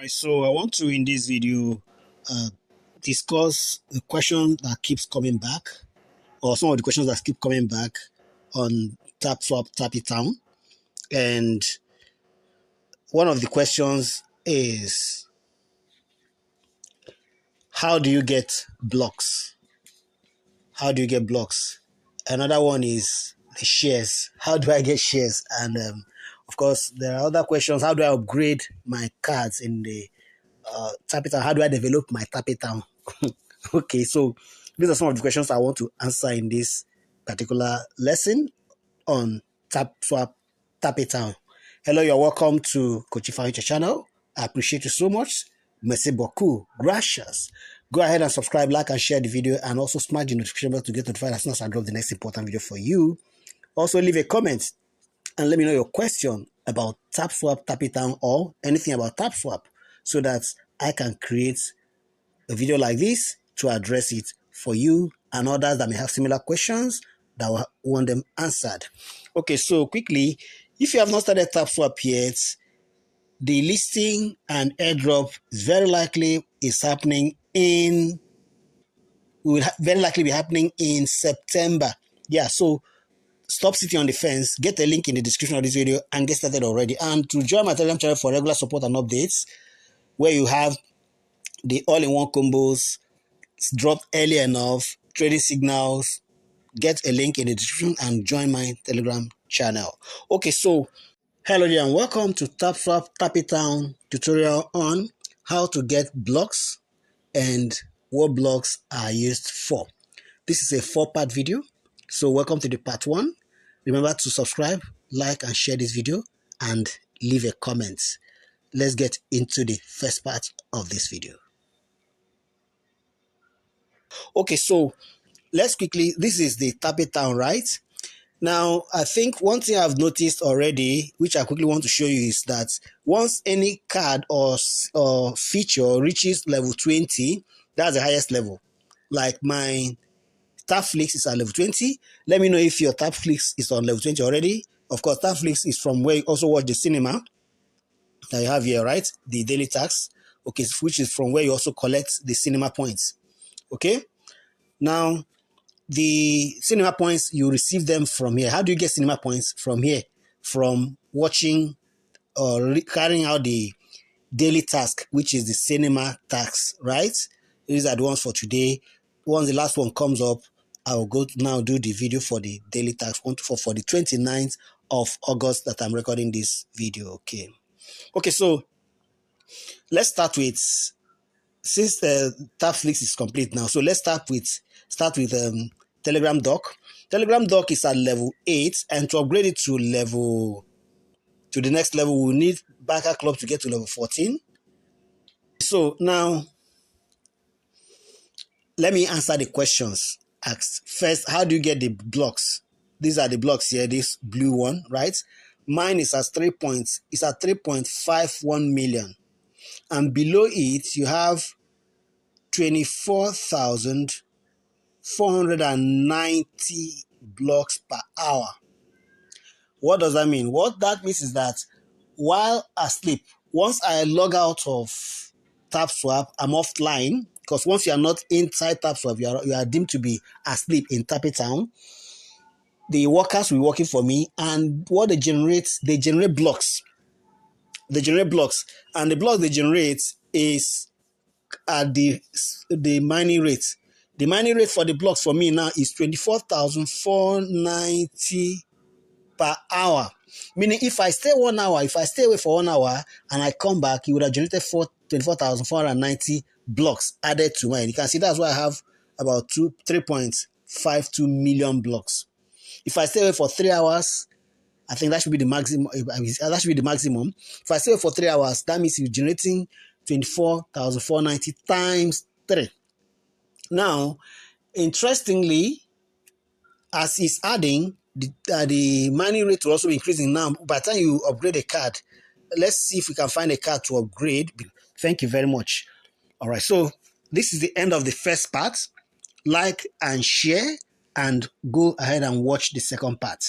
Right, so I want to in this video discuss the question that keeps coming back, or some of the questions that keep coming back on TAPSWAP Tappy Town. And one of the questions is, how do you get blocks? How do you get blocks? Another one is the shares. How do I get shares? And of course, there are other questions. How do I upgrade my cards in the Tappy Town? How do I develop my Tappy Town? Okay, so these are some of the questions I want to answer in this particular lesson on TAPSWAP Tappy Town. Hello, you're welcome to Coach Ifeanyi channel. I appreciate you so much. Merci beaucoup. Gracias. Go ahead and subscribe, like, and share the video, and also smash the notification bell to get notified as soon as I drop the next important video for you. Also, leave a comment and let me know your question about TAPSWAP Tappy Town or anything about TAPSWAP so that I can create a video like this to address it for you and others that may have similar questions that want them answered. Okay, so quickly, if you have not started TAPSWAP yet, the listing and airdrop is very likely will very likely be happening in September. Yeah, so stop sitting on the fence, get a link in the description of this video and get started already. And to join my Telegram channel for regular support and updates, where you have the all-in-one combos dropped early enough, trading signals, get a link in the description and join my Telegram channel. Okay, so hello there and welcome to TAPSWAP Tappy Town tutorial on how to get blocks and what blocks are used for. This is a 4-part video, so welcome to the part 1. Remember to subscribe, like, and share this video and leave a comment. Let's get into the first part of this video. Okay, so let's quickly, this is the Tappy Town, right? Now, I think one thing I've noticed already, which I quickly want to show you, is that once any card or feature reaches level 20, that's the highest level. Like my TapFlix is at level 20. Let me know if your TapFlix is on level 20 already. Of course, TapFlix is from where you also watch the cinema that you have here, right? The daily tax, okay, which is from where you also collect the cinema points. Okay, now the cinema points, you receive them from here. How do you get cinema points? From here, from watching or carrying out the daily task, which is the cinema tax, right? These are the ones for today. Once the last one comes up, I will go now do the video for the daily tax for the 29th of August that I'm recording this video. Okay, so let's start with, since the TapFlix is complete now, so let's start with Telegram doc. Telegram doc is at level 8, and to upgrade it to the next level, we need Banker Club to get to level 14. So now, let me answer the questions asked. First, how do you get the blocks? These are the blocks here, this blue one, right? Mine is at 3.51 million. And below it, you have 24,490 blocks per hour. What does that mean? What that means is that while asleep, once I log out of TAPSWAP, I'm offline, because once you are not inside TAPSWAP, you are deemed to be asleep in Tappy Town. The workers will be working for me, and what they generate blocks. They generate blocks, and the blocks they generate is at the mining rate. The mining rate for the blocks for me now is 24,490 per hour. Meaning if I stay away for 1 hour and I come back, it would have generated 24,490 blocks added to mine. You can see that's why I have about 3.52 million blocks. If I stay away for 3 hours, I think that should be the maximum. That should be the maximum. If I stay away for 3 hours, that means you're generating 24,490 times 3. Now, interestingly, as it's adding, the mining rate will also be increasing. Now, by the time you upgrade a card, let's see if we can find a card to upgrade. Thank you very much. All right, so this is the end of the first part. Like and share, and go ahead and watch the second part.